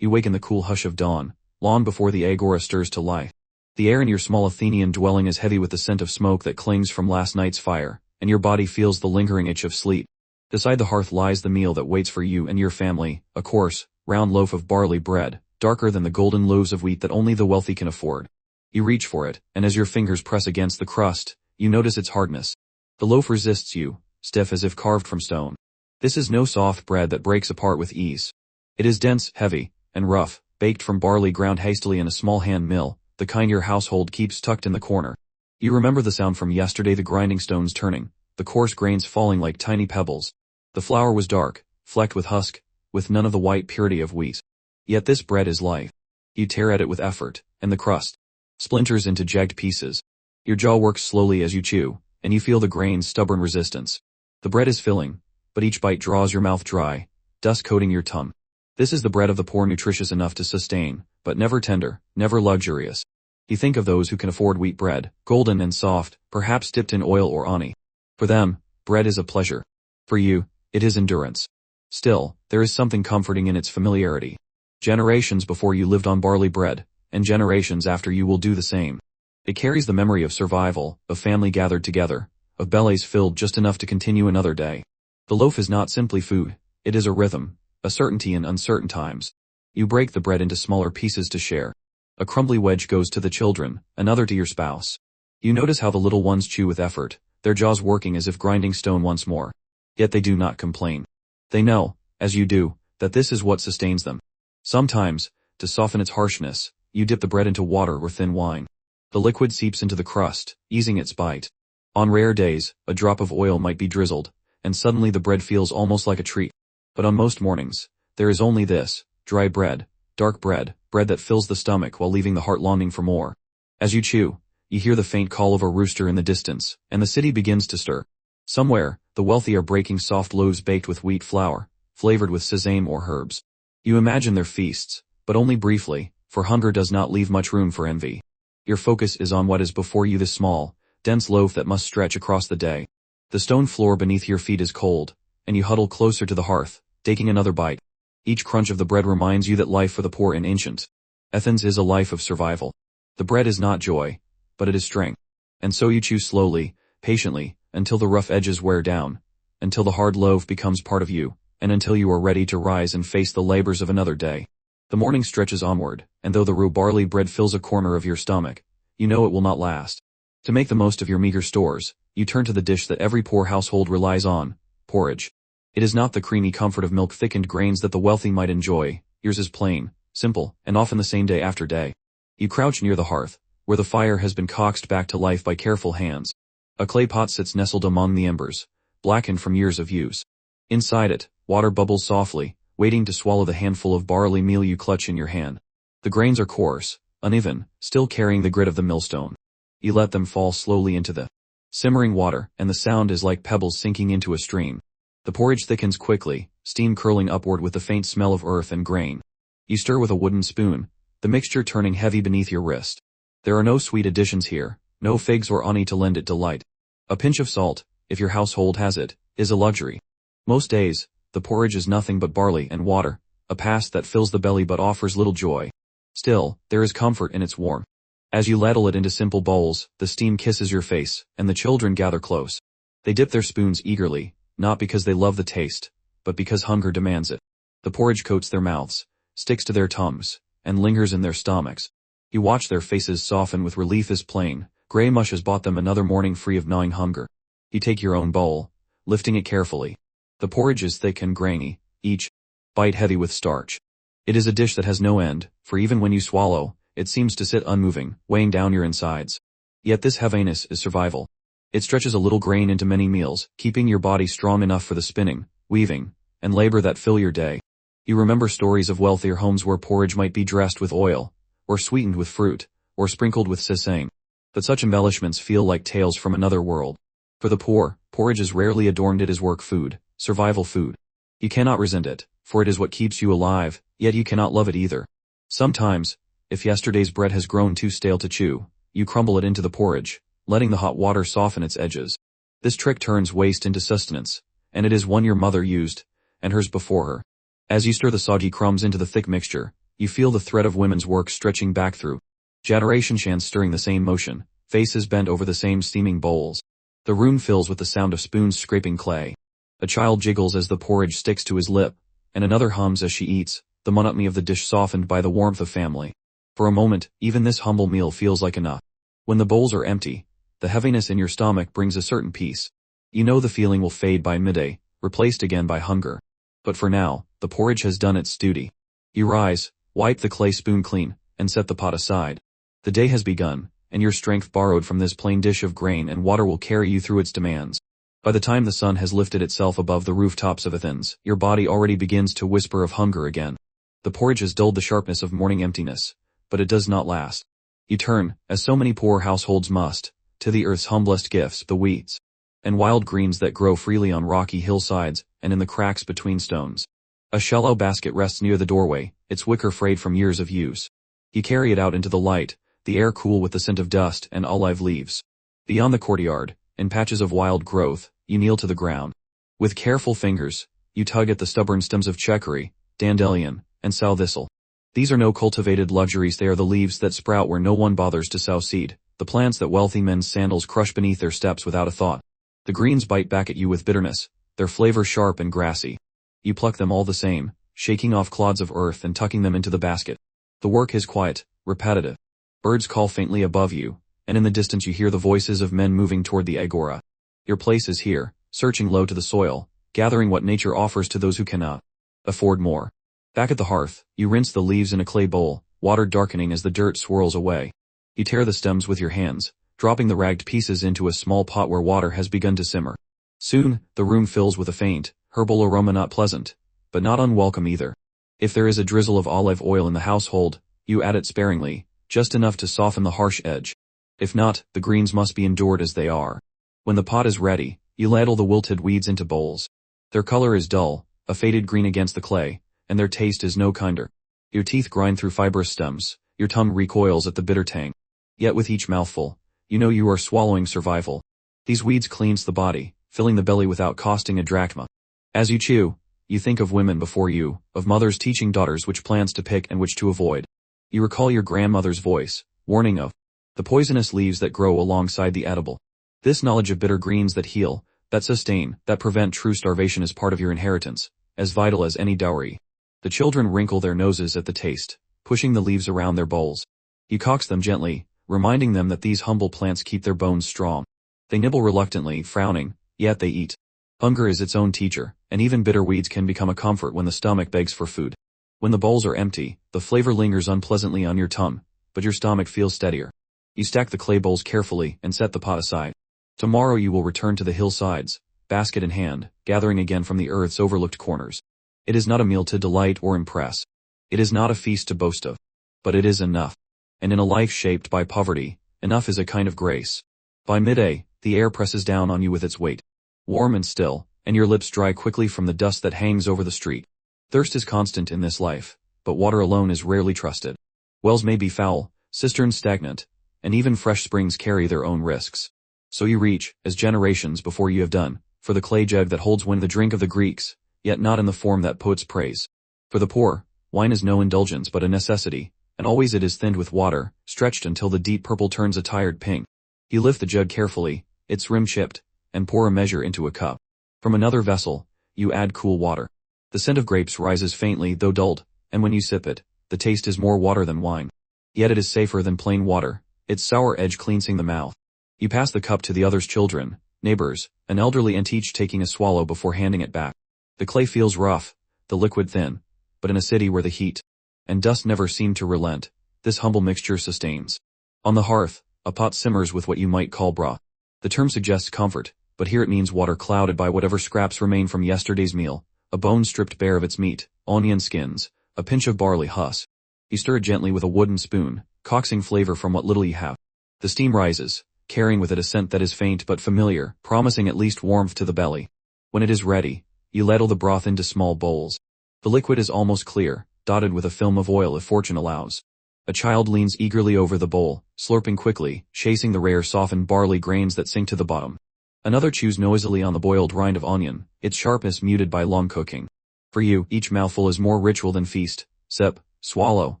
You wake in the cool hush of dawn, long before the agora stirs to life. The air in your small Athenian dwelling is heavy with the scent of smoke that clings from last night's fire, and your body feels the lingering itch of sleep. Beside the hearth lies the meal that waits for you and your family, a coarse, round loaf of barley bread, darker than the golden loaves of wheat that only the wealthy can afford. You reach for it, and as your fingers press against the crust, you notice its hardness. The loaf resists you, stiff as if carved from stone. This is no soft bread that breaks apart with ease. It is dense, heavy, and rough, baked from barley ground hastily in a small hand mill, the kind your household keeps tucked in the corner. You remember the sound from yesterday, the grinding stones turning, the coarse grains falling like tiny pebbles. The flour was dark, flecked with husk, with none of the white purity of wheat. Yet this bread is life. You tear at it with effort, and the crust splinters into jagged pieces. Your jaw works slowly as you chew, and you feel the grain's stubborn resistance. The bread is filling, but each bite draws your mouth dry, dust coating your tongue. This is the bread of the poor, nutritious enough to sustain, but never tender, never luxurious. You think of those who can afford wheat bread, golden and soft, perhaps dipped in oil or honey. For them, bread is a pleasure. For you, it is endurance. Still, there is something comforting in its familiarity. Generations before you lived on barley bread, and generations after you will do the same. It carries the memory of survival, of family gathered together, of bellies filled just enough to continue another day. The loaf is not simply food, it is a rhythm, a certainty in uncertain times. You break the bread into smaller pieces to share. A crumbly wedge goes to the children, another to your spouse. You notice how the little ones chew with effort, their jaws working as if grinding stone once more. Yet they do not complain. They know, as you do, that this is what sustains them. Sometimes, to soften its harshness, you dip the bread into water or thin wine. The liquid seeps into the crust, easing its bite. On rare days, a drop of oil might be drizzled, and suddenly the bread feels almost like a treat. But on most mornings, there is only this, dry bread, dark bread, bread that fills the stomach while leaving the heart longing for more. As you chew, you hear the faint call of a rooster in the distance, and the city begins to stir. Somewhere, the wealthy are breaking soft loaves baked with wheat flour, flavored with sesame or herbs. You imagine their feasts, but only briefly, for hunger does not leave much room for envy. Your focus is on what is before you, this small, dense loaf that must stretch across the day. The stone floor beneath your feet is cold, and you huddle closer to the hearth, taking another bite. Each crunch of the bread reminds you that life for the poor in ancient Athens is a life of survival. The bread is not joy, but it is strength. And so you chew slowly, patiently, until the rough edges wear down, until the hard loaf becomes part of you, and until you are ready to rise and face the labors of another day. The morning stretches onward, and though the raw barley bread fills a corner of your stomach, you know it will not last. To make the most of your meager stores, you turn to the dish that every poor household relies on, porridge. It is not the creamy comfort of milk-thickened grains that the wealthy might enjoy. Yours is plain, simple, and often the same day after day. You crouch near the hearth, where the fire has been coaxed back to life by careful hands. A clay pot sits nestled among the embers, blackened from years of use. Inside it, water bubbles softly, waiting to swallow the handful of barley meal you clutch in your hand. The grains are coarse, uneven, still carrying the grit of the millstone. You let them fall slowly into the simmering water, and the sound is like pebbles sinking into a stream. The porridge thickens quickly, steam curling upward with the faint smell of earth and grain. You stir with a wooden spoon, the mixture turning heavy beneath your wrist. There are no sweet additions here, no figs or honey to lend it delight. A pinch of salt, if your household has it, is a luxury. Most days, the porridge is nothing but barley and water, a past that fills the belly but offers little joy. Still, there is comfort in its warmth. As you ladle it into simple bowls, the steam kisses your face, and the children gather close. They dip their spoons eagerly, not because they love the taste, but because hunger demands it. The porridge coats their mouths, sticks to their tongues, and lingers in their stomachs. You watch their faces soften with relief as plain, gray mush has bought them another morning free of gnawing hunger. You take your own bowl, lifting it carefully. The porridge is thick and grainy, each bite heavy with starch. It is a dish that has no end, for even when you swallow, it seems to sit unmoving, weighing down your insides. Yet this heaviness is survival. It stretches a little grain into many meals, keeping your body strong enough for the spinning, weaving, and labor that fill your day. You remember stories of wealthier homes where porridge might be dressed with oil, or sweetened with fruit, or sprinkled with sesame. But such embellishments feel like tales from another world. For the poor, porridge is rarely adorned, it is work food, survival food. You cannot resent it, for it is what keeps you alive, yet you cannot love it either. Sometimes, if yesterday's bread has grown too stale to chew, you crumble it into the porridge, letting the hot water soften its edges. This trick turns waste into sustenance, and it is one your mother used, and hers before her. As you stir the soggy crumbs into the thick mixture, You feel the thread of women's work stretching back through generations stirring the same motion, faces bent over the same steaming bowls. The room fills with the sound of spoons scraping clay. A child jiggles as the porridge sticks to his lip, and another hums as she eats, the monotony of the dish softened by the warmth of family. For a moment, even this humble meal feels like enough. When the bowls are empty, the heaviness in your stomach brings a certain peace. You know the feeling will fade by midday, replaced again by hunger. But for now, the porridge has done its duty. You rise, wipe the clay spoon clean, and set the pot aside. The day has begun, and your strength borrowed from this plain dish of grain and water will carry you through its demands. By the time the sun has lifted itself above the rooftops of Athens, your body already begins to whisper of hunger again. The porridge has dulled the sharpness of morning emptiness, but it does not last. You turn, as so many poor households must, to the earth's humblest gifts, the weeds and wild greens that grow freely on rocky hillsides and in the cracks between stones. A shallow basket rests near the doorway, its wicker frayed from years of use. You carry it out into the light, the air cool with the scent of dust and olive leaves. Beyond the courtyard, in patches of wild growth, you kneel to the ground. With careful fingers, you tug at the stubborn stems of chicory, dandelion, and sow thistle. These are no cultivated luxuries, they are the leaves that sprout where no one bothers to sow seed, the plants that wealthy men's sandals crush beneath their steps without a thought. The greens bite back at you with bitterness, their flavor sharp and grassy. You pluck them all the same, shaking off clods of earth and tucking them into the basket. The work is quiet, repetitive. Birds call faintly above you, and in the distance you hear the voices of men moving toward the agora. Your place is here, searching low to the soil, gathering what nature offers to those who cannot afford more. Back at the hearth, you rinse the leaves in a clay bowl, water darkening as the dirt swirls away. You tear the stems with your hands, dropping the ragged pieces into a small pot where water has begun to simmer. Soon, the room fills with a faint, herbal aroma, not pleasant, but not unwelcome either. If there is a drizzle of olive oil in the household, you add it sparingly, just enough to soften the harsh edge. If not, the greens must be endured as they are. When the pot is ready, you ladle the wilted weeds into bowls. Their color is dull, a faded green against the clay, and their taste is no kinder. Your teeth grind through fibrous stems, your tongue recoils at the bitter tang. Yet with each mouthful, you know you are swallowing survival. These weeds cleanse the body, filling the belly without costing a drachma. As you chew, you think of women before you, of mothers teaching daughters which plants to pick and which to avoid. You recall your grandmother's voice, warning of the poisonous leaves that grow alongside the edible. This knowledge of bitter greens that heal, that sustain, that prevent true starvation is part of your inheritance, as vital as any dowry. The children wrinkle their noses at the taste, pushing the leaves around their bowls. You coax them gently, reminding them that these humble plants keep their bones strong. They nibble reluctantly, frowning, yet they eat. Hunger is its own teacher, and even bitter weeds can become a comfort when the stomach begs for food. When the bowls are empty, the flavor lingers unpleasantly on your tongue, but your stomach feels steadier. You stack the clay bowls carefully and set the pot aside. Tomorrow you will return to the hillsides, basket in hand, gathering again from the earth's overlooked corners. It is not a meal to delight or impress. It is not a feast to boast of. But it is enough. And in a life shaped by poverty, enough is a kind of grace. By midday, the air presses down on you with its weight. Warm and still, and your lips dry quickly from the dust that hangs over the street. Thirst is constant in this life, but water alone is rarely trusted. Wells may be foul, cisterns stagnant, and even fresh springs carry their own risks. So you reach, as generations before you have done, for the clay jug that holds wine, the drink of the Greeks, yet not in the form that poets praise. For the poor, wine is no indulgence but a necessity, and always it is thinned with water, stretched until the deep purple turns a tired pink. You lift the jug carefully, its rim chipped, and pour a measure into a cup. From another vessel, you add cool water. The scent of grapes rises faintly though dulled, and when you sip it, the taste is more water than wine. Yet it is safer than plain water, its sour edge cleansing the mouth. You pass the cup to the other's children, neighbors, an elderly aunt, each taking a swallow before handing it back. The clay feels rough, the liquid thin, but in a city where the heat and dust never seem to relent, this humble mixture sustains. On the hearth, a pot simmers with what you might call broth. The term suggests comfort, but here it means water clouded by whatever scraps remain from yesterday's meal, a bone stripped bare of its meat, onion skins, a pinch of barley husk. You stir it gently with a wooden spoon, coaxing flavor from what little you have. The steam rises, carrying with it a scent that is faint but familiar, promising at least warmth to the belly. When it is ready, you ladle the broth into small bowls. The liquid is almost clear, dotted with a film of oil if fortune allows. A child leans eagerly over the bowl, slurping quickly, chasing the rare softened barley grains that sink to the bottom. Another chews noisily on the boiled rind of onion, its sharpness muted by long cooking. For you, each mouthful is more ritual than feast. Sip, Swallow,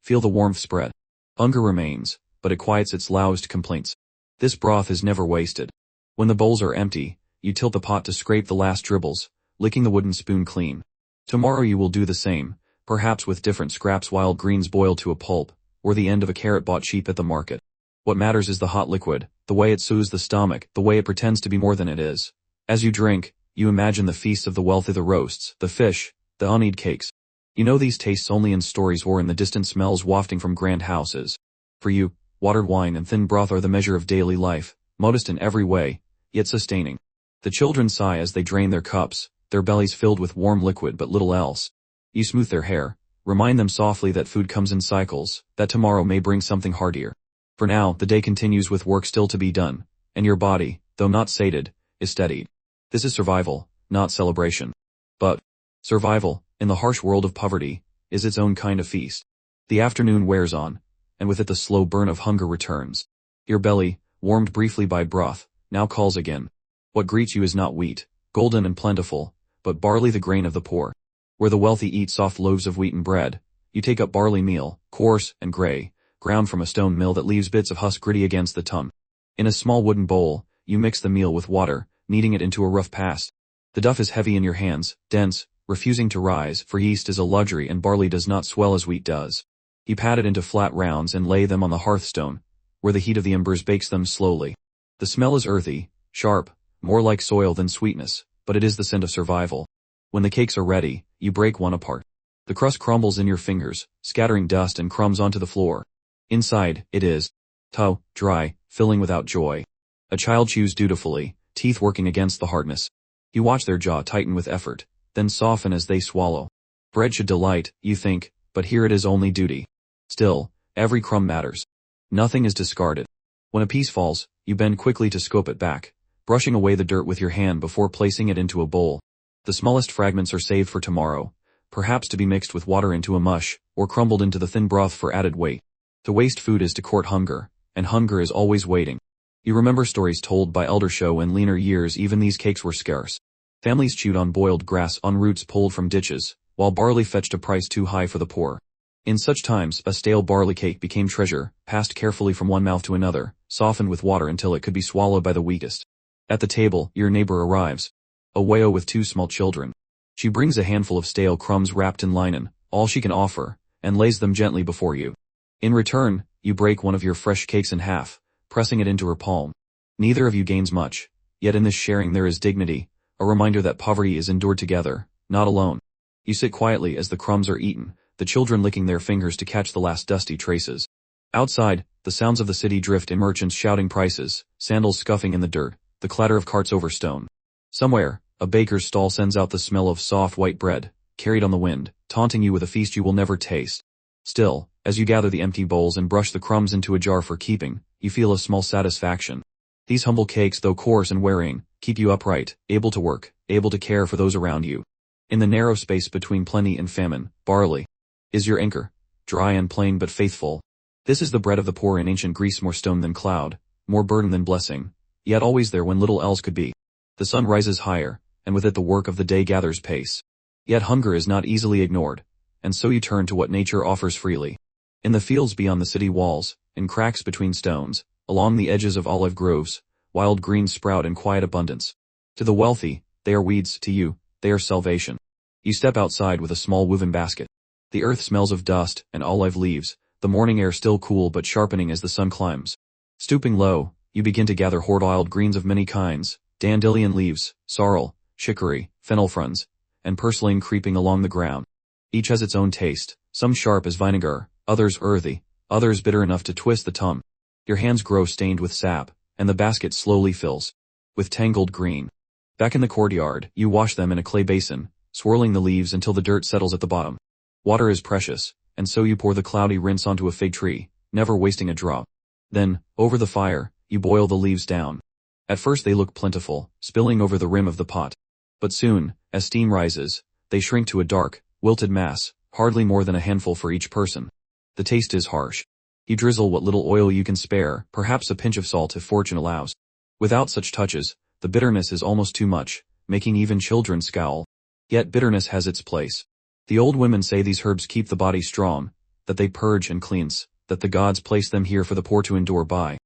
feel the warmth spread. Hunger remains, but it quiets its loudest complaints. This broth is never wasted. When the bowls are empty, you tilt the pot to scrape the last dribbles, licking the wooden spoon clean. Tomorrow you will do the same, perhaps with different scraps, wild greens boiled to a pulp, or the end of a carrot bought cheap at the market. What matters is the hot liquid, the way it soothes the stomach, the way it pretends to be more than it is. As you drink, you imagine the feasts of the wealthy, the roasts, the fish, the uneaten cakes. You know these tastes only in stories or in the distant smells wafting from grand houses. For you, watered wine and thin broth are the measure of daily life, modest in every way, yet sustaining. The children sigh as they drain their cups, their bellies filled with warm liquid but little else. You smooth their hair, remind them softly that food comes in cycles, that tomorrow may bring something heartier. For now, the day continues with work still to be done, and your body, though not sated, is steadied. This is survival, not celebration. But survival, in the harsh world of poverty, is its own kind of feast. The afternoon wears on, and with it the slow burn of hunger returns. Your belly, warmed briefly by broth, now calls again. What greets you is not wheat, golden and plentiful, but barley, the grain of the poor. Where the wealthy eat soft loaves of wheaten bread, you take up barley meal, coarse and gray, ground from a stone mill that leaves bits of husk gritty against the tongue. In a small wooden bowl, you mix the meal with water, kneading it into a rough paste. The duff is heavy in your hands, dense, refusing to rise, for yeast is a luxury and barley does not swell as wheat does. You pat it into flat rounds and lay them on the hearthstone, where the heat of the embers bakes them slowly. The smell is earthy, sharp, more like soil than sweetness, but it is the scent of survival. When the cakes are ready, you break one apart. The crust crumbles in your fingers, scattering dust and crumbs onto the floor. Inside, it is tough, dry, filling without joy. A child chews dutifully, teeth working against the hardness. You watch their jaw tighten with effort, then soften as they swallow. Bread should delight, you think, but here it is only duty. Still, every crumb matters. Nothing is discarded. When a piece falls, you bend quickly to scoop it back, brushing away the dirt with your hand before placing it into a bowl. The smallest fragments are saved for tomorrow, perhaps to be mixed with water into a mush, or crumbled into the thin broth for added weight. To waste food is to court hunger, and hunger is always waiting. You remember stories told by elder show in leaner years even these cakes were scarce. Families chewed on boiled grass on roots pulled from ditches, while barley fetched a price too high for the poor. In such times, a stale barley cake became treasure, passed carefully from one mouth to another, softened with water until it could be swallowed by the weakest. At the table, your neighbor arrives. A widow with 2 small children. She brings a handful of stale crumbs wrapped in linen, all she can offer, and lays them gently before you. In return, you break one of your fresh cakes in half, pressing it into her palm. Neither of you gains much, yet in this sharing there is dignity, a reminder that poverty is endured together, not alone. You sit quietly as the crumbs are eaten, the children licking their fingers to catch the last dusty traces. Outside, the sounds of the city drift in, merchants shouting prices, sandals scuffing in the dirt, the clatter of carts over stone. Somewhere, a baker's stall sends out the smell of soft white bread, carried on the wind, taunting you with a feast you will never taste. Still, as you gather the empty bowls and brush the crumbs into a jar for keeping, you feel a small satisfaction. These humble cakes, though coarse and wearing, keep you upright, able to work, able to care for those around you. In the narrow space between plenty and famine, barley is your anchor, dry and plain but faithful. This is the bread of the poor in ancient Greece, more stone than cloud, more burden than blessing, yet always there when little else could be. The sun rises higher, and with it the work of the day gathers pace. Yet hunger is not easily ignored, and so you turn to what nature offers freely. In the fields beyond the city walls, in cracks between stones, along the edges of olive groves, wild greens sprout in quiet abundance. To the wealthy, they are weeds, to you, they are salvation. You step outside with a small woven basket. The earth smells of dust and olive leaves, the morning air still cool but sharpening as the sun climbs. Stooping low, you begin to gather hoard wild greens of many kinds, dandelion leaves, sorrel, chicory, fennel fronds, and purslane creeping along the ground. Each has its own taste, some sharp as vinegar, others earthy, others bitter enough to twist the tongue. Your hands grow stained with sap, and the basket slowly fills with tangled green. Back in the courtyard, you wash them in a clay basin, swirling the leaves until the dirt settles at the bottom. Water is precious, and so you pour the cloudy rinse onto a fig tree, never wasting a drop. Then, over the fire, you boil the leaves down. At first they look plentiful, spilling over the rim of the pot. But soon, as steam rises, they shrink to a dark, wilted mass, hardly more than a handful for each person. The taste is harsh. You drizzle what little oil you can spare, perhaps a pinch of salt if fortune allows. Without such touches, the bitterness is almost too much, making even children scowl. Yet bitterness has its place. The old women say these herbs keep the body strong, that they purge and cleanse, that the gods place them here for the poor to endure by.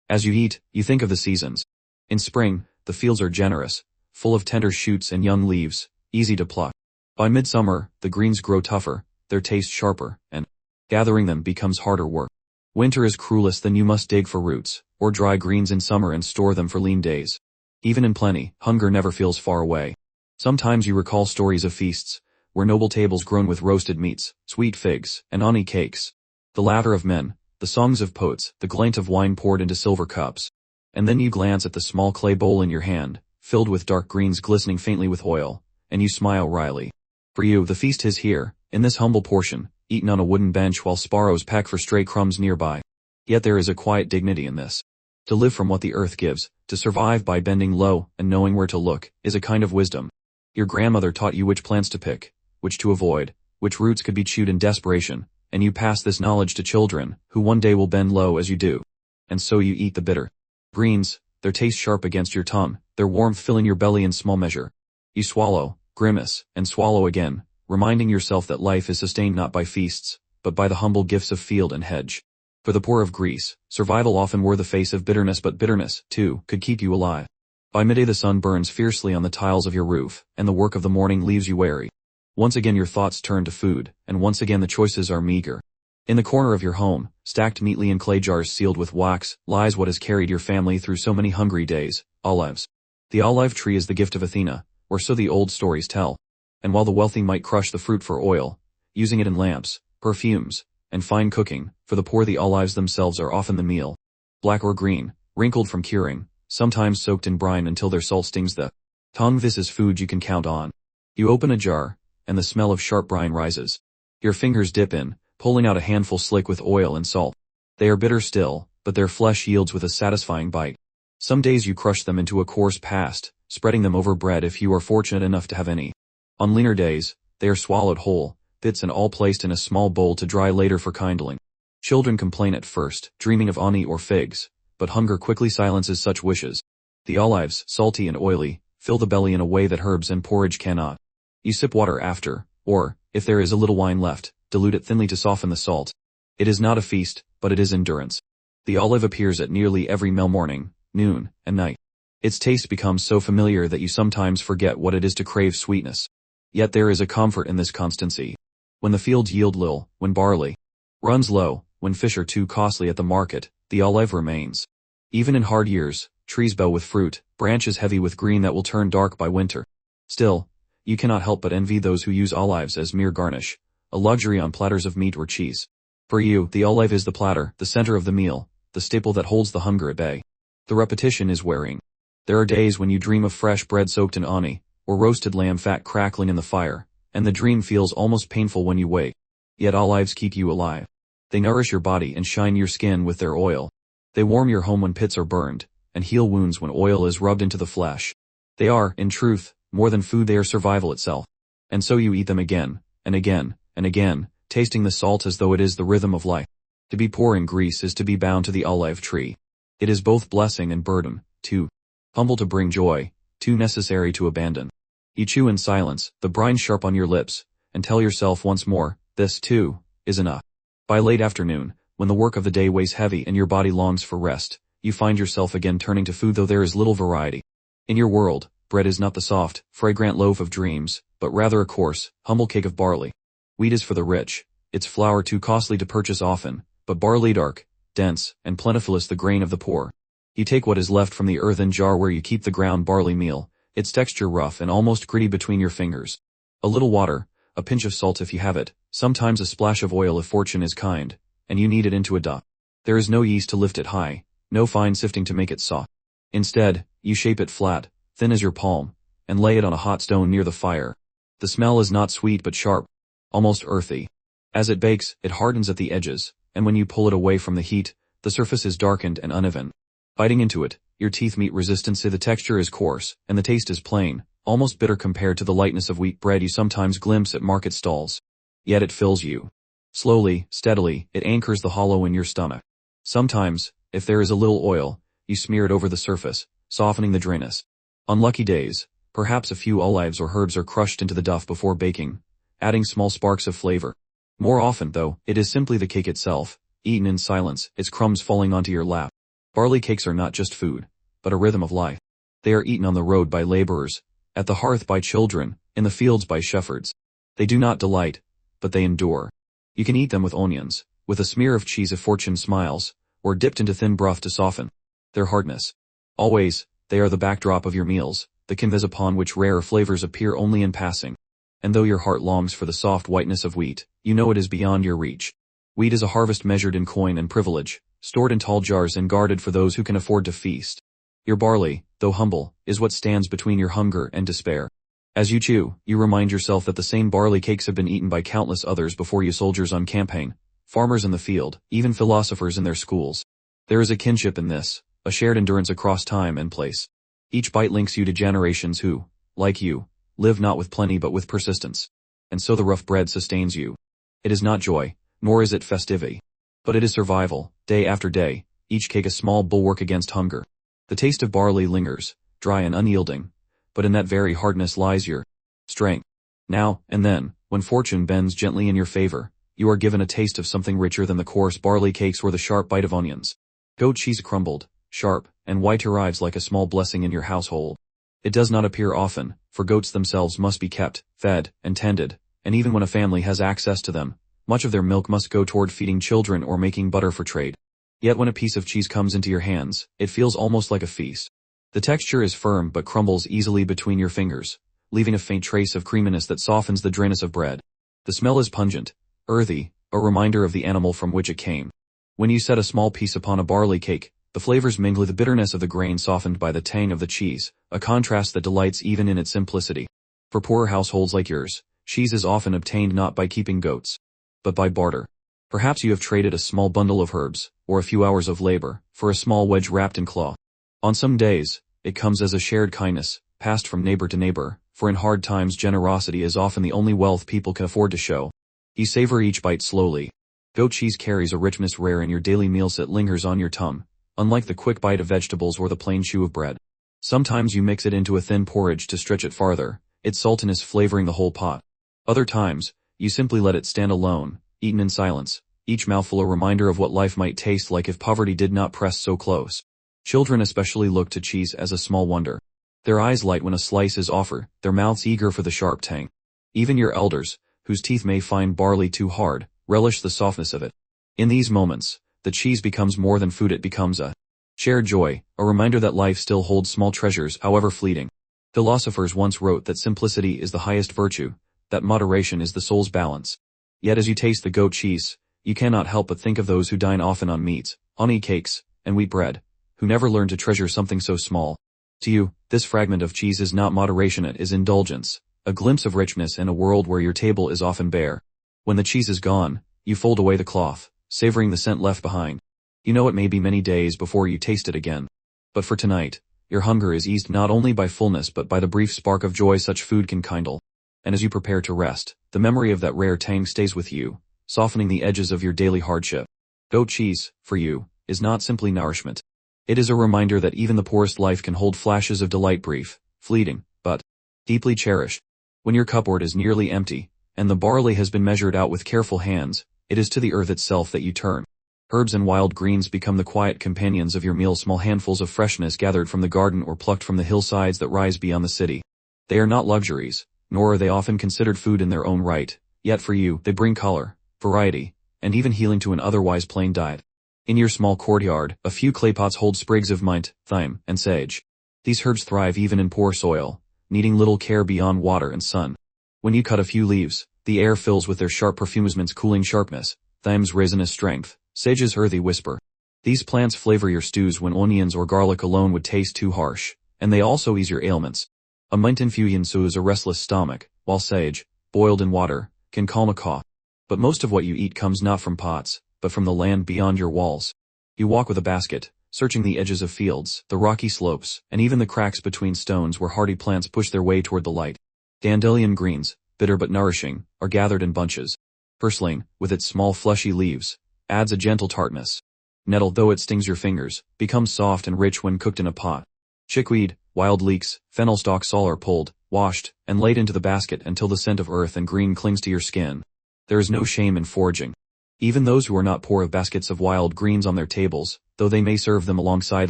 As you eat, you think of the seasons. In spring, the fields are generous, full of tender shoots and young leaves, easy to pluck. By midsummer, the greens grow tougher, their taste sharper, and gathering them becomes harder work. Winter is cruelest, then you must dig for roots, or dry greens in summer and store them for lean days. Even in plenty, hunger never feels far away. Sometimes you recall stories of feasts, where noble tables grown with roasted meats, sweet figs, and honey cakes. The laughter of men, the songs of poets, the glint of wine poured into silver cups. And then you glance at the small clay bowl in your hand, filled with dark greens glistening faintly with oil, and you smile wryly. For you, the feast is here, in this humble portion, eaten on a wooden bench while sparrows peck for stray crumbs nearby. Yet there is a quiet dignity in this. To live from what the earth gives, to survive by bending low and knowing where to look, is a kind of wisdom. Your grandmother taught you which plants to pick, which to avoid, which roots could be chewed in desperation, and you pass this knowledge to children, who one day will bend low as you do. And so you eat the bitter greens, their taste sharp against your tongue, their warmth filling your belly in small measure. You swallow, grimace, and swallow again, reminding yourself that life is sustained not by feasts, but by the humble gifts of field and hedge. For the poor of Greece, survival often wore the face of bitterness, but bitterness, too, could keep you alive. By midday the sun burns fiercely on the tiles of your roof, and the work of the morning leaves you weary. Once again your thoughts turn to food, and once again the choices are meager. In the corner of your home, stacked neatly in clay jars sealed with wax, lies what has carried your family through so many hungry days, olives. The olive tree is the gift of Athena, or so the old stories tell. And while the wealthy might crush the fruit for oil, using it in lamps, perfumes, and fine cooking, for the poor the olives themselves are often the meal. Black or green, wrinkled from curing, sometimes soaked in brine until their salt stings the tongue. This is food you can count on. You open a jar, and the smell of sharp brine rises. Your fingers dip in, pulling out a handful slick with oil and salt. They are bitter still, but their flesh yields with a satisfying bite. Some days you crush them into a coarse paste, spreading them over bread if you are fortunate enough to have any. On leaner days, they are swallowed whole, bits and all placed in a small bowl to dry later for kindling. Children complain at first, dreaming of honey or figs, but hunger quickly silences such wishes. The olives, salty and oily, fill the belly in a way that herbs and porridge cannot. You sip water after, or, if there is a little wine left, dilute it thinly to soften the salt. It is not a feast, but it is endurance. The olive appears at nearly every meal, morning, noon, and night. Its taste becomes so familiar that you sometimes forget what it is to crave sweetness. Yet there is a comfort in this constancy. When the fields yield little, when barley runs low, when fish are too costly at the market, the olive remains. Even in hard years, trees bow with fruit, branches heavy with green that will turn dark by winter. Still, you cannot help but envy those who use olives as mere garnish, a luxury on platters of meat or cheese. For you, the olive is the platter, the center of the meal, the staple that holds the hunger at bay. The repetition is wearing. There are days when you dream of fresh bread soaked in honey, or roasted lamb fat crackling in the fire, and the dream feels almost painful when you wake. Yet olives keep you alive. They nourish your body and shine your skin with their oil. They warm your home when pits are burned, and heal wounds when oil is rubbed into the flesh. They are, in truth, more than food, they are survival itself. And so you eat them again, and again, and again, tasting the salt as though it is the rhythm of life. To be poor in Greece is to be bound to the olive tree. It is both blessing and burden, too humble to bring joy, too necessary to abandon. You chew in silence, the brine sharp on your lips, and tell yourself once more, this, too, is enough. By late afternoon, when the work of the day weighs heavy and your body longs for rest, you find yourself again turning to food, though there is little variety. In your world, bread is not the soft, fragrant loaf of dreams, but rather a coarse, humble cake of barley. Wheat is for the rich, its flour too costly to purchase often, but barley dark, dense, and plentiful the grain of the poor. You take what is left from the earthen jar where you keep the ground barley meal, its texture rough and almost gritty between your fingers. A little water, a pinch of salt if you have it, sometimes a splash of oil if fortune is kind, and you knead it into a dough. There is no yeast to lift it high, no fine sifting to make it soft. Instead, you shape it flat, thin as your palm, and lay it on a hot stone near the fire. The smell is not sweet but sharp, almost earthy. As it bakes, it hardens at the edges, and when you pull it away from the heat, the surface is darkened and uneven. Biting into it, your teeth meet resistance. The texture is coarse, and the taste is plain, almost bitter compared to the lightness of wheat bread you sometimes glimpse at market stalls. Yet it fills you. Slowly, steadily, it anchors the hollow in your stomach. Sometimes, if there is a little oil, you smear it over the surface, softening the dryness. On lucky days, perhaps a few olives or herbs are crushed into the dough before baking, adding small sparks of flavor. More often, though, it is simply the cake itself, eaten in silence, its crumbs falling onto your lap. Barley cakes are not just food, but a rhythm of life. They are eaten on the road by laborers, at the hearth by children, in the fields by shepherds. They do not delight, but they endure. You can eat them with onions, with a smear of cheese if fortune smiles, or dipped into thin broth to soften their hardness. Always, they are the backdrop of your meals, the canvas upon which rarer flavors appear only in passing. And though your heart longs for the soft whiteness of wheat, you know it is beyond your reach. Wheat is a harvest measured in coin and privilege, stored in tall jars and guarded for those who can afford to feast. Your barley, though humble, is what stands between your hunger and despair. As you chew, you remind yourself that the same barley cakes have been eaten by countless others before you, soldiers on campaign, farmers in the field, even philosophers in their schools. There is a kinship in this, a shared endurance across time and place. Each bite links you to generations who, like you, live not with plenty but with persistence. And so the rough bread sustains you. It is not joy, nor is it festivity. But it is survival, day after day, each cake a small bulwark against hunger. The taste of barley lingers, dry and unyielding, but in that very hardness lies your strength. Now and then, when fortune bends gently in your favor, you are given a taste of something richer than the coarse barley cakes or the sharp bite of onions. Goat cheese crumbled, sharp, and white arrives like a small blessing in your household. It does not appear often, for goats themselves must be kept, fed, and tended, and even when a family has access to them, much of their milk must go toward feeding children or making butter for trade. Yet when a piece of cheese comes into your hands, it feels almost like a feast. The texture is firm but crumbles easily between your fingers, leaving a faint trace of creaminess that softens the dryness of bread. The smell is pungent, earthy, a reminder of the animal from which it came. When you set a small piece upon a barley cake, the flavors mingle, the bitterness of the grain softened by the tang of the cheese, a contrast that delights even in its simplicity. For poorer households like yours, cheese is often obtained not by keeping goats, but by barter. Perhaps you have traded a small bundle of herbs, or a few hours of labor, for a small wedge wrapped in cloth. On some days, it comes as a shared kindness, passed from neighbor to neighbor, for in hard times generosity is often the only wealth people can afford to show. You savor each bite slowly. Goat cheese carries a richness rare in your daily meals that lingers on your tongue, unlike the quick bite of vegetables or the plain chew of bread. Sometimes you mix it into a thin porridge to stretch it farther, its saltiness flavoring the whole pot. Other times, you simply let it stand alone, eaten in silence, each mouthful a reminder of what life might taste like if poverty did not press so close. Children especially look to cheese as a small wonder. Their eyes light when a slice is offered, their mouths eager for the sharp tang. Even your elders, whose teeth may find barley too hard, relish the softness of it. In these moments, the cheese becomes more than food, it becomes a shared joy, a reminder that life still holds small treasures however fleeting. Philosophers once wrote that simplicity is the highest virtue, that moderation is the soul's balance. Yet as you taste the goat cheese, you cannot help but think of those who dine often on meats, honey cakes, and wheat bread, who never learn to treasure something so small. To you, this fragment of cheese is not moderation, it is indulgence, a glimpse of richness in a world where your table is often bare. When the cheese is gone, you fold away the cloth, savoring the scent left behind. You know it may be many days before you taste it again. But for tonight, your hunger is eased not only by fullness but by the brief spark of joy such food can kindle. And as you prepare to rest, the memory of that rare tang stays with you, softening the edges of your daily hardship. Goat cheese, for you, is not simply nourishment. It is a reminder that even the poorest life can hold flashes of delight, brief, fleeting, but deeply cherished. When your cupboard is nearly empty, and the barley has been measured out with careful hands, it is to the earth itself that you turn. Herbs and wild greens become the quiet companions of your meal, small handfuls of freshness gathered from the garden or plucked from the hillsides that rise beyond the city. They are not luxuries, nor are they often considered food in their own right, yet for you, they bring color, variety, and even healing to an otherwise plain diet. In your small courtyard, a few clay pots hold sprigs of mint, thyme, and sage. These herbs thrive even in poor soil, needing little care beyond water and sun. When you cut a few leaves, the air fills with their sharp perfumes, mint's cooling sharpness, thyme's resinous strength, sage's earthy whisper. These plants flavor your stews when onions or garlic alone would taste too harsh, and they also ease your ailments. A mint infusion soothes a restless stomach, while sage, boiled in water, can calm a cough. But most of what you eat comes not from pots, but from the land beyond your walls. You walk with a basket, searching the edges of fields, the rocky slopes, and even the cracks between stones where hardy plants push their way toward the light. Dandelion greens, bitter but nourishing, are gathered in bunches. Purslane, with its small fleshy leaves, adds a gentle tartness. Nettle, though it stings your fingers, becomes soft and rich when cooked in a pot. Chickweed, wild leeks, fennel stalks all are pulled, washed, and laid into the basket until the scent of earth and green clings to your skin. There is no shame in foraging. Even those who are not poor have baskets of wild greens on their tables, though they may serve them alongside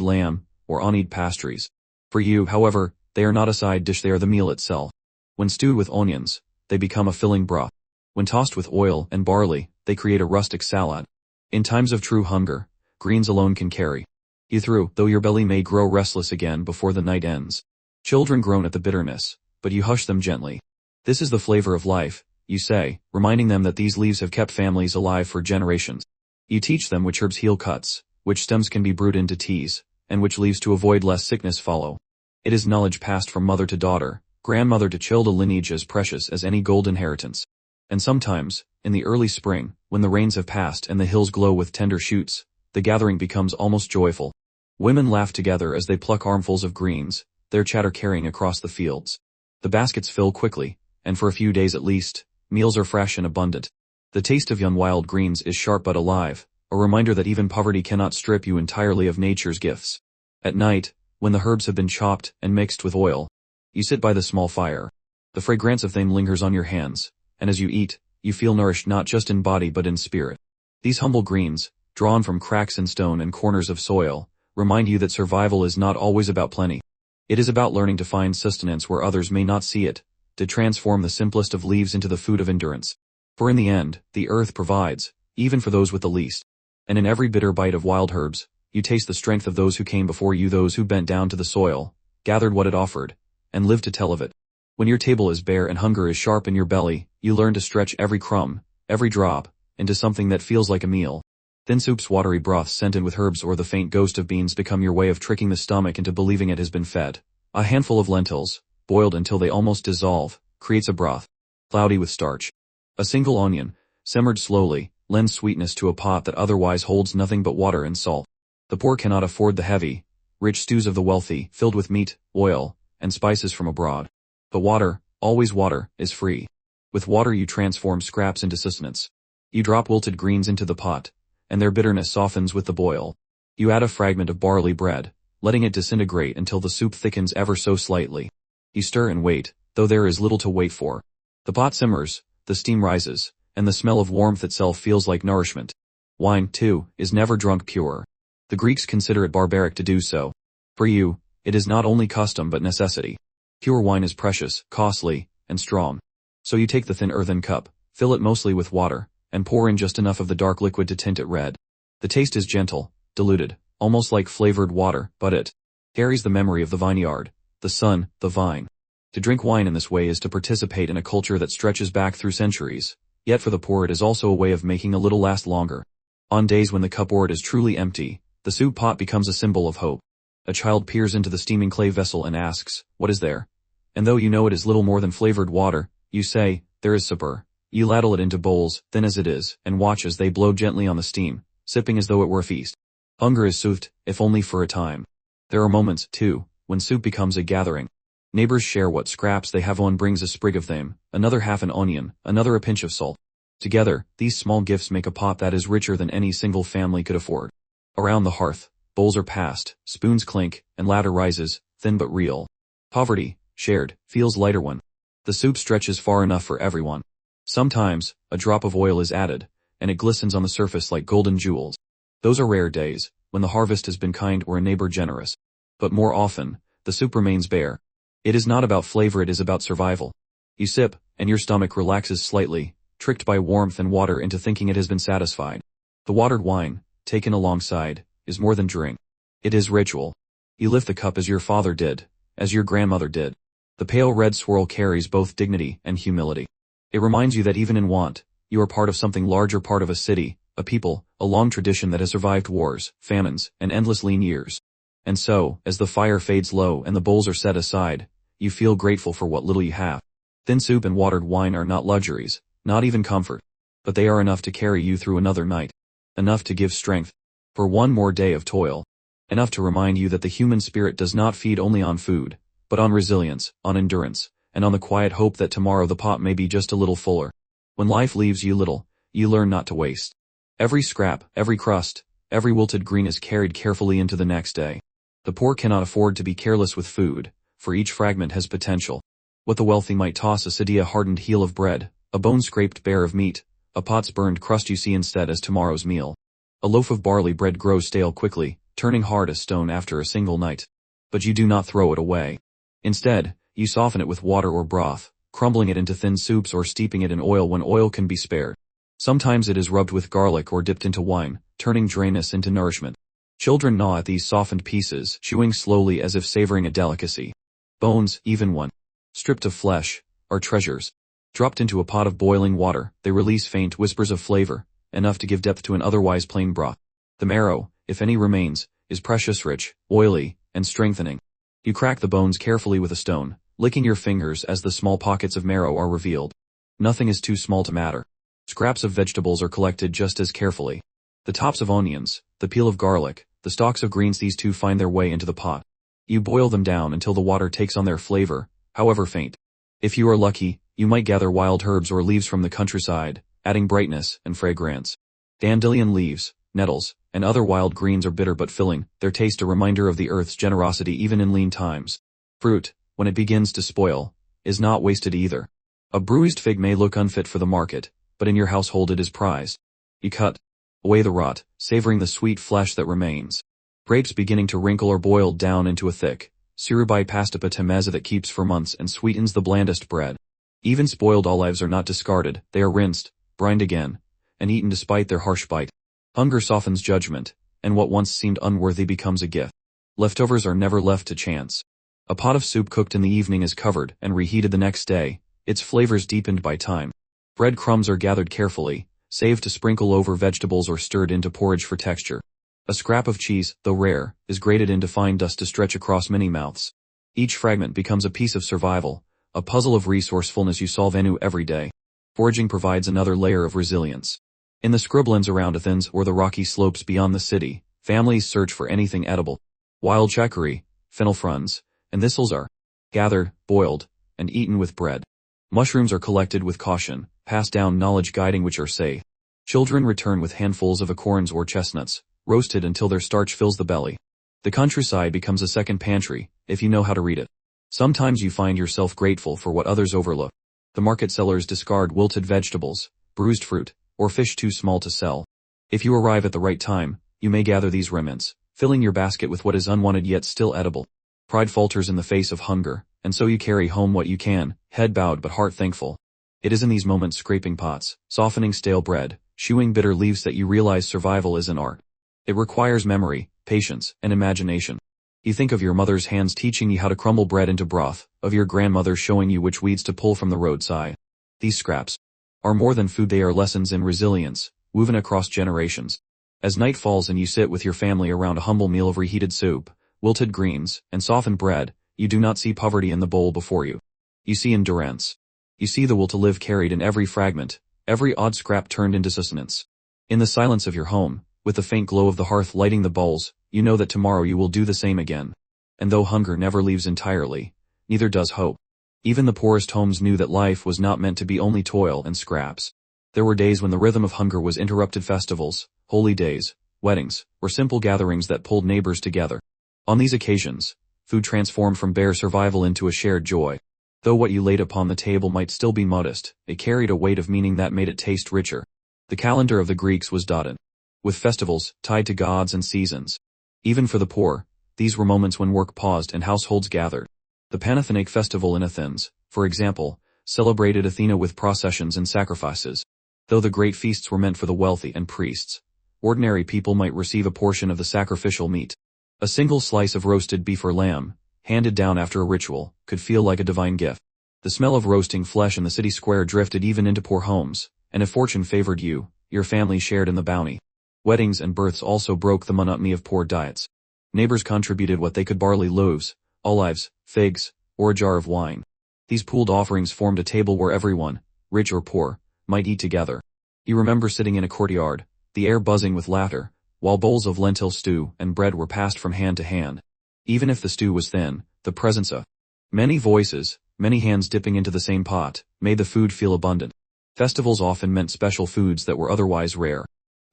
lamb or onied pastries. For you, however, they are not a side dish, they are the meal itself. When stewed with onions, they become a filling broth. When tossed with oil and barley, they create a rustic salad. In times of true hunger, greens alone can carry you through, though your belly may grow restless again before the night ends. Children groan at the bitterness, but you hush them gently. This is the flavor of life, you say, reminding them that these leaves have kept families alive for generations. You teach them which herbs heal cuts, which stems can be brewed into teas, and which leaves to avoid lest sickness follow. It is knowledge passed from mother to daughter, grandmother to child, a lineage as precious as any gold inheritance. And sometimes, in the early spring, when the rains have passed and the hills glow with tender shoots, the gathering becomes almost joyful. Women laugh together as they pluck armfuls of greens, their chatter carrying across the fields. The baskets fill quickly, and for a few days at least, meals are fresh and abundant. The taste of young wild greens is sharp but alive, a reminder that even poverty cannot strip you entirely of nature's gifts. At night, when the herbs have been chopped and mixed with oil, you sit by the small fire. The fragrance of them lingers on your hands, and as you eat, you feel nourished not just in body but in spirit. These humble greens, drawn from cracks in stone and corners of soil, remind you that survival is not always about plenty. It is about learning to find sustenance where others may not see it, to transform the simplest of leaves into the food of endurance. For in the end, the earth provides, even for those with the least. And in every bitter bite of wild herbs, you taste the strength of those who came before you, those who bent down to the soil, gathered what it offered, and lived to tell of it. When your table is bare and hunger is sharp in your belly, you learn to stretch every crumb, every drop, into something that feels like a meal. Thin soups, watery broths scented with herbs, or the faint ghost of beans become your way of tricking the stomach into believing it has been fed. A handful of lentils, boiled until they almost dissolve, creates a broth, cloudy with starch. A single onion, simmered slowly, lends sweetness to a pot that otherwise holds nothing but water and salt. The poor cannot afford the heavy, rich stews of the wealthy, filled with meat, oil, and spices from abroad. But water, always water, is free. With water you transform scraps into sustenance. You drop wilted greens into the pot, and their bitterness softens with the boil. You add a fragment of barley bread, letting it disintegrate until the soup thickens ever so slightly. You stir and wait, though there is little to wait for. The pot simmers, the steam rises, and the smell of warmth itself feels like nourishment. Wine, too, is never drunk pure. The Greeks consider it barbaric to do so. For you, it is not only custom but necessity. Pure wine is precious, costly, and strong. So you take the thin earthen cup, fill it mostly with water, and pour in just enough of the dark liquid to tint it red. The taste is gentle, diluted, almost like flavored water, but it carries the memory of the vineyard, the sun, the vine. To drink wine in this way is to participate in a culture that stretches back through centuries, yet for the poor it is also a way of making a little last longer. On days when the cupboard is truly empty, the soup pot becomes a symbol of hope. A child peers into the steaming clay vessel and asks, "What is there?" And though you know it is little more than flavored water, you say, "There is supper." You ladle it into bowls, thin as it is, and watch as they blow gently on the steam, sipping as though it were a feast. Hunger is soothed, if only for a time. There are moments, too, when soup becomes a gathering. Neighbors share what scraps they have. One brings a sprig of thyme, another half an onion, another a pinch of salt. Together, these small gifts make a pot that is richer than any single family could afford. Around the hearth, bowls are passed, spoons clink, and laughter rises, thin but real. Poverty, shared, feels lighter when the soup stretches far enough for everyone. Sometimes, a drop of oil is added, and it glistens on the surface like golden jewels. Those are rare days, when the harvest has been kind or a neighbor generous. But more often, the soup remains bare. It is not about flavor, it is about survival. You sip, and your stomach relaxes slightly, tricked by warmth and water into thinking it has been satisfied. The watered wine, taken alongside, is more than drink. It is ritual. You lift the cup as your father did, as your grandmother did. The pale red swirl carries both dignity and humility. It reminds you that even in want, you are part of something larger, part of a city, a people, a long tradition that has survived wars, famines, and endless lean years. And so, as the fire fades low and the bowls are set aside, you feel grateful for what little you have. Thin soup and watered wine are not luxuries, not even comfort, but they are enough to carry you through another night. Enough to give strength for one more day of toil. Enough to remind you that the human spirit does not feed only on food, but on resilience, on endurance, and on the quiet hope that tomorrow the pot may be just a little fuller. When life leaves you little, you learn not to waste. Every scrap, every crust, every wilted green is carried carefully into the next day. The poor cannot afford to be careless with food, for each fragment has potential. What the wealthy might toss aside, a hardened heel of bread, a bone scraped bare of meat, A pot's burned crust you see instead as tomorrow's meal. A loaf of barley bread grows stale quickly, turning hard as stone after a single night. But you do not throw it away. Instead, you soften it with water or broth, crumbling it into thin soups or steeping it in oil when oil can be spared. Sometimes it is rubbed with garlic or dipped into wine, turning dryness into nourishment. Children gnaw at these softened pieces, chewing slowly as if savoring a delicacy. Bones, even when stripped of flesh, are treasures. Dropped into a pot of boiling water, they release faint whispers of flavor, enough to give depth to an otherwise plain broth. The marrow, if any remains, is precious rich, oily, and strengthening. You crack the bones carefully with a stone, licking your fingers as the small pockets of marrow are revealed. Nothing is too small to matter. Scraps of vegetables are collected just as carefully. The tops of onions, the peel of garlic, the stalks of greens, these too find their way into the pot. You boil them down until the water takes on their flavor, however faint. If you are lucky, you might gather wild herbs or leaves from the countryside, adding brightness and fragrance. Dandelion leaves, nettles, and other wild greens are bitter but filling, their taste a reminder of the earth's generosity even in lean times. Fruit, when it begins to spoil, is not wasted either. A bruised fig may look unfit for the market, but in your household it is prized. You cut away the rot, savoring the sweet flesh that remains. Grapes beginning to wrinkle are boiled down into a thick, syrupy pasta patamezza that keeps for months and sweetens the blandest bread. Even spoiled olives are not discarded, they are rinsed, brined again, and eaten despite their harsh bite. Hunger softens judgment, and what once seemed unworthy becomes a gift. Leftovers are never left to chance. A pot of soup cooked in the evening is covered and reheated the next day, its flavors deepened by time. Bread crumbs are gathered carefully, saved to sprinkle over vegetables or stirred into porridge for texture. A scrap of cheese, though rare, is grated into fine dust to stretch across many mouths. Each fragment becomes a piece of survival, a puzzle of resourcefulness you solve anew every day. Foraging provides another layer of resilience. In the scrublands around Athens or the rocky slopes beyond the city, families search for anything edible. Wild chicory, fennel fronds, and thistles are gathered, boiled, and eaten with bread. Mushrooms are collected with caution, passed down knowledge guiding which are safe. Children return with handfuls of acorns or chestnuts, roasted until their starch fills the belly. The countryside becomes a second pantry, if you know how to read it. Sometimes you find yourself grateful for what others overlook. The market sellers discard wilted vegetables, bruised fruit, or fish too small to sell. If you arrive at the right time, you may gather these remnants, filling your basket with what is unwanted yet still edible. Pride falters in the face of hunger, and so you carry home what you can, head bowed but heart thankful. It is in these moments, scraping pots, softening stale bread, chewing bitter leaves, that you realize survival is an art. It requires memory, patience, and imagination. You think of your mother's hands teaching you how to crumble bread into broth, of your grandmother showing you which weeds to pull from the roadside. These scraps are more than food, they are lessons in resilience, woven across generations. As night falls and you sit with your family around a humble meal of reheated soup, wilted greens, and softened bread, you do not see poverty in the bowl before you. You see endurance. You see the will to live carried in every fragment, every odd scrap turned into sustenance. In the silence of your home, with the faint glow of the hearth lighting the bowls, you know that tomorrow you will do the same again. And though hunger never leaves entirely, neither does hope. Even the poorest homes knew that life was not meant to be only toil and scraps. There were days when the rhythm of hunger was interrupted, festivals, holy days, weddings, or simple gatherings that pulled neighbors together. On these occasions, food transformed from bare survival into a shared joy. Though what you laid upon the table might still be modest, it carried a weight of meaning that made it taste richer. The calendar of the Greeks was dotted with festivals tied to gods and seasons. Even for the poor, these were moments when work paused and households gathered. The Panathenaic festival in Athens, for example, celebrated Athena with processions and sacrifices. Though the great feasts were meant for the wealthy and priests, ordinary people might receive a portion of the sacrificial meat. A single slice of roasted beef or lamb, handed down after a ritual, could feel like a divine gift. The smell of roasting flesh in the city square drifted even into poor homes, and if fortune favored you, your family shared in the bounty. Weddings and births also broke the monotony of poor diets. Neighbors contributed what they could: barley loaves, olives, figs, or a jar of wine. These pooled offerings formed a table where everyone, rich or poor, might eat together. You remember sitting in a courtyard, the air buzzing with laughter, while bowls of lentil stew and bread were passed from hand to hand. Even if the stew was thin, the presence of many voices, many hands dipping into the same pot, made the food feel abundant. Festivals often meant special foods that were otherwise rare.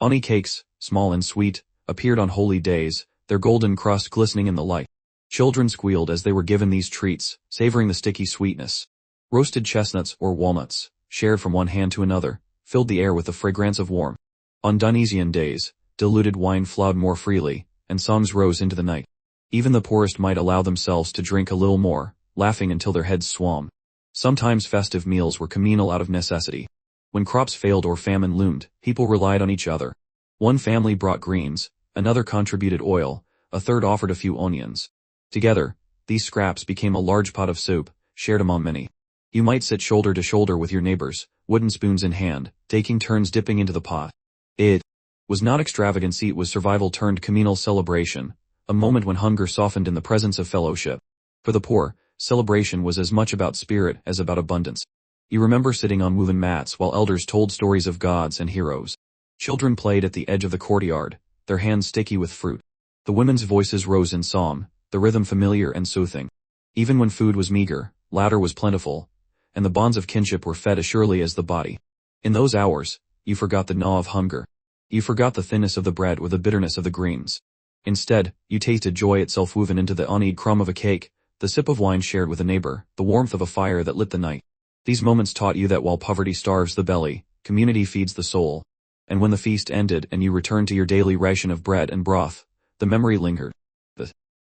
Honey cakes, small and sweet, appeared on holy days, their golden crust glistening in the light. Children squealed as they were given these treats, savoring the sticky sweetness. Roasted chestnuts or walnuts, shared from one hand to another, filled the air with the fragrance of warmth. On Dionysian days, diluted wine flowed more freely, and songs rose into the night. Even the poorest might allow themselves to drink a little more, laughing until their heads swam. Sometimes festive meals were communal out of necessity. When crops failed or famine loomed, people relied on each other. One family brought greens, another contributed oil, a third offered a few onions. Together, these scraps became a large pot of soup, shared among many. You might sit shoulder to shoulder with your neighbors, wooden spoons in hand, taking turns dipping into the pot. It was not extravagancy, it was survival turned communal celebration, a moment when hunger softened in the presence of fellowship. For the poor, celebration was as much about spirit as about abundance. You remember sitting on woven mats while elders told stories of gods and heroes. Children played at the edge of the courtyard, their hands sticky with fruit. The women's voices rose in song, the rhythm familiar and soothing. Even when food was meager, laughter was plentiful, and the bonds of kinship were fed as surely as the body. In those hours, you forgot the gnaw of hunger. You forgot the thinness of the bread or the bitterness of the greens. Instead, you tasted joy itself woven into the uneaten crumb of a cake, the sip of wine shared with a neighbor, the warmth of a fire that lit the night. These moments taught you that while poverty starves the belly, community feeds the soul. And when the feast ended and you returned to your daily ration of bread and broth, the memory lingered. The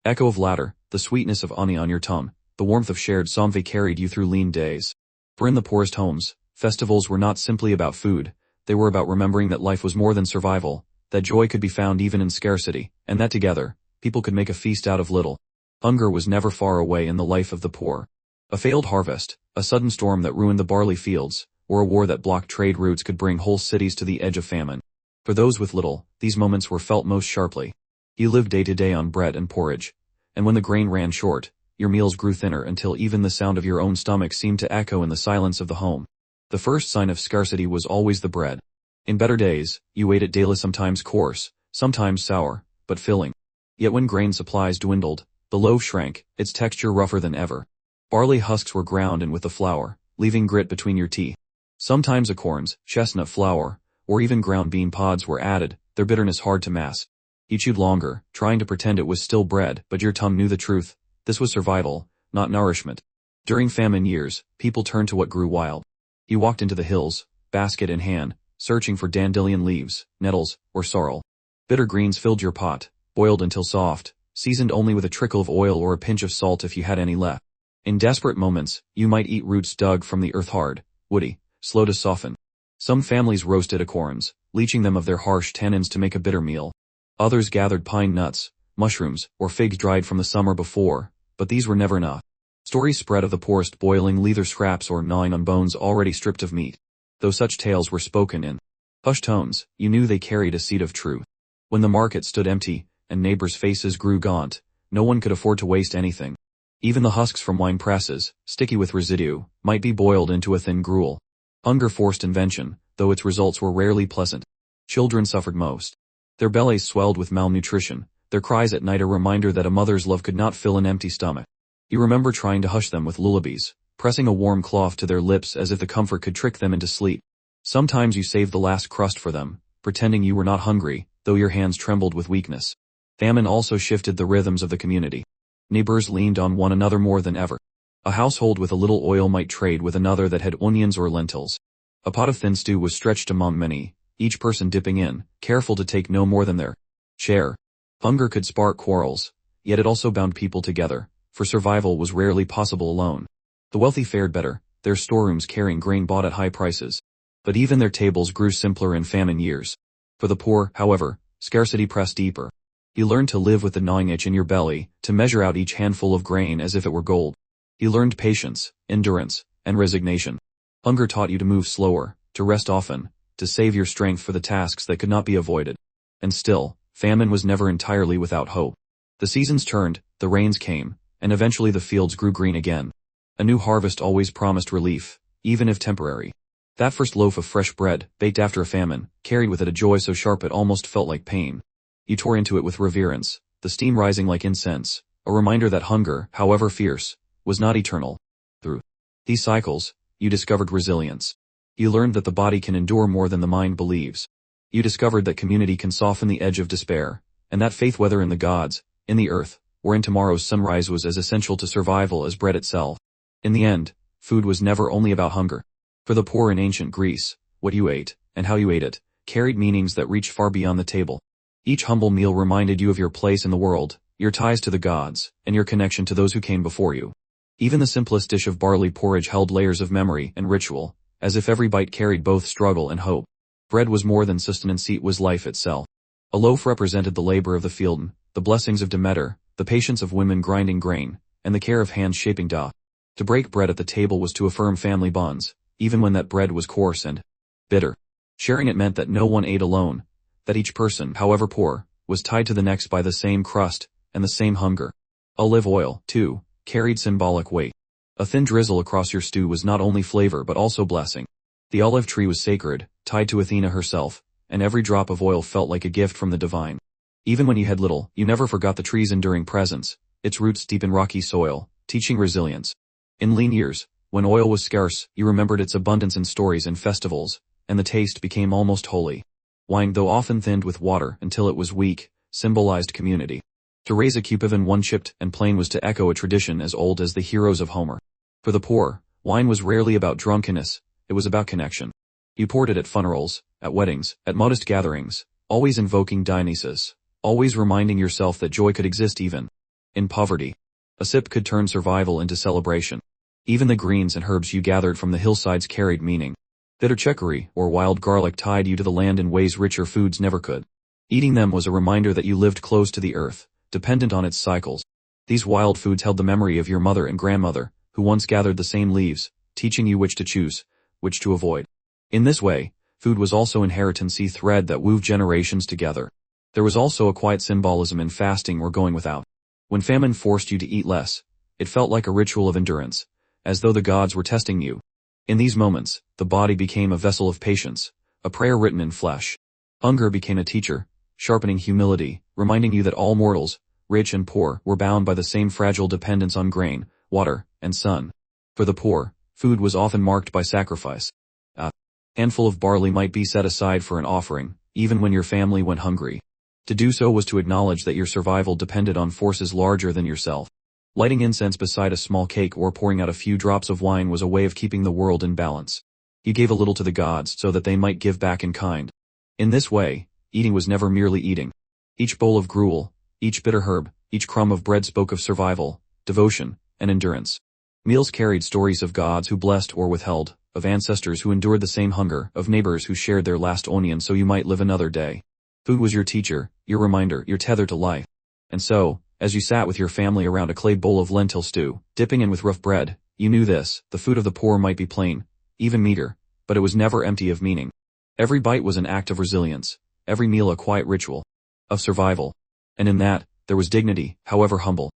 echo of laughter, the sweetness of honey on your tongue, the warmth of shared samve carried you through lean days. For in the poorest homes, festivals were not simply about food, they were about remembering that life was more than survival, that joy could be found even in scarcity, and that together, people could make a feast out of little. Hunger was never far away in the life of the poor. A failed harvest, a sudden storm that ruined the barley fields, or a war that blocked trade routes could bring whole cities to the edge of famine. For those with little, these moments were felt most sharply. You lived day to day on bread and porridge, and when the grain ran short, your meals grew thinner until even the sound of your own stomach seemed to echo in the silence of the home. The first sign of scarcity was always the bread. In better days, you ate it daily, sometimes coarse, sometimes sour, but filling. Yet when grain supplies dwindled, the loaf shrank, its texture rougher than ever. Barley husks were ground in with the flour, leaving grit between your teeth. Sometimes acorns, chestnut flour, or even ground bean pods were added, their bitterness hard to mask. You chewed longer, trying to pretend it was still bread, but your tongue knew the truth. This was survival, not nourishment. During famine years, people turned to what grew wild. You walked into the hills, basket in hand, searching for dandelion leaves, nettles, or sorrel. Bitter greens filled your pot, boiled until soft, seasoned only with a trickle of oil or a pinch of salt if you had any left. In desperate moments, you might eat roots dug from the earth, hard, woody, slow to soften. Some families roasted acorns, leaching them of their harsh tannins to make a bitter meal. Others gathered pine nuts, mushrooms, or figs dried from the summer before, but these were never enough. Stories spread of the poorest boiling leather scraps or gnawing on bones already stripped of meat. Though such tales were spoken in hushed tones, you knew they carried a seed of truth. When the market stood empty, and neighbors' faces grew gaunt, no one could afford to waste anything. Even the husks from wine presses, sticky with residue, might be boiled into a thin gruel. Hunger forced invention, though its results were rarely pleasant. Children suffered most. Their bellies swelled with malnutrition, their cries at night a reminder that a mother's love could not fill an empty stomach. You remember trying to hush them with lullabies, pressing a warm cloth to their lips as if the comfort could trick them into sleep. Sometimes you saved the last crust for them, pretending you were not hungry, though your hands trembled with weakness. Famine also shifted the rhythms of the community. Neighbors leaned on one another more than ever. A household with a little oil might trade with another that had onions or lentils. A pot of thin stew was stretched among many, each person dipping in, careful to take no more than their share. Hunger could spark quarrels, yet it also bound people together, for survival was rarely possible alone. The wealthy fared better, their storerooms carrying grain bought at high prices. But even their tables grew simpler in famine years. For the poor, however, scarcity pressed deeper. You learned to live with the gnawing itch in your belly, to measure out each handful of grain as if it were gold. You learned patience, endurance, and resignation. Hunger taught you to move slower, to rest often, to save your strength for the tasks that could not be avoided. And still, famine was never entirely without hope. The seasons turned, the rains came, and eventually the fields grew green again. A new harvest always promised relief, even if temporary. That first loaf of fresh bread, baked after a famine, carried with it a joy so sharp it almost felt like pain. You tore into it with reverence, the steam rising like incense, a reminder that hunger, however fierce, was not eternal. Through these cycles, you discovered resilience. You learned that the body can endure more than the mind believes. You discovered that community can soften the edge of despair, and that faith, whether in the gods, in the earth, or in tomorrow's sunrise, was as essential to survival as bread itself. In the end, food was never only about hunger. For the poor in ancient Greece, what you ate, and how you ate it, carried meanings that reached far beyond the table. Each humble meal reminded you of your place in the world, your ties to the gods, and your connection to those who came before you. Even the simplest dish of barley porridge held layers of memory and ritual, as if every bite carried both struggle and hope. Bread was more than sustenance, it was life itself. A loaf represented the labor of the fielden, the blessings of Demeter, the patience of women grinding grain, and the care of hands shaping dough. To break bread at the table was to affirm family bonds, even when that bread was coarse and bitter. Sharing it meant that no one ate alone, that each person, however poor, was tied to the next by the same crust and the same hunger. Olive oil, too, carried symbolic weight. A thin drizzle across your stew was not only flavor but also blessing. The olive tree was sacred, tied to Athena herself, and every drop of oil felt like a gift from the divine. Even when you had little, you never forgot the tree's enduring presence, its roots deep in rocky soil, teaching resilience. In lean years, when oil was scarce, you remembered its abundance in stories and festivals, and the taste became almost holy. Wine, though often thinned with water until it was weak, symbolized community. To raise a cupidon one chipped and plain was to echo a tradition as old as the heroes of Homer. For the poor, wine was rarely about drunkenness, it was about connection. You poured it at funerals, at weddings, at modest gatherings, always invoking Dionysus, always reminding yourself that joy could exist even in poverty. A sip could turn survival into celebration. Even the greens and herbs you gathered from the hillsides carried meaning. Bitter chicory or wild garlic tied you to the land in ways richer foods never could. Eating them was a reminder that you lived close to the earth, dependent on its cycles. These wild foods held the memory of your mother and grandmother, who once gathered the same leaves, teaching you which to choose, which to avoid. In this way, food was also inheritance-y thread that wove generations together. There was also a quiet symbolism in fasting or going without. When famine forced you to eat less, it felt like a ritual of endurance, as though the gods were testing you. In these moments, the body became a vessel of patience, a prayer written in flesh. Hunger became a teacher, sharpening humility, reminding you that all mortals, rich and poor, were bound by the same fragile dependence on grain, water, and sun. For the poor, food was often marked by sacrifice. A handful of barley might be set aside for an offering, even when your family went hungry. To do so was to acknowledge that your survival depended on forces larger than yourself. Lighting incense beside a small cake or pouring out a few drops of wine was a way of keeping the world in balance. You gave a little to the gods so that they might give back in kind. In this way, eating was never merely eating. Each bowl of gruel, each bitter herb, each crumb of bread spoke of survival, devotion, and endurance. Meals carried stories of gods who blessed or withheld, of ancestors who endured the same hunger, of neighbors who shared their last onion so you might live another day. Food was your teacher, your reminder, your tether to life. And so, as you sat with your family around a clay bowl of lentil stew, dipping in with rough bread, you knew this: the food of the poor might be plain, even meager, but it was never empty of meaning. Every bite was an act of resilience, every meal a quiet ritual of survival. And in that, there was dignity, however humble.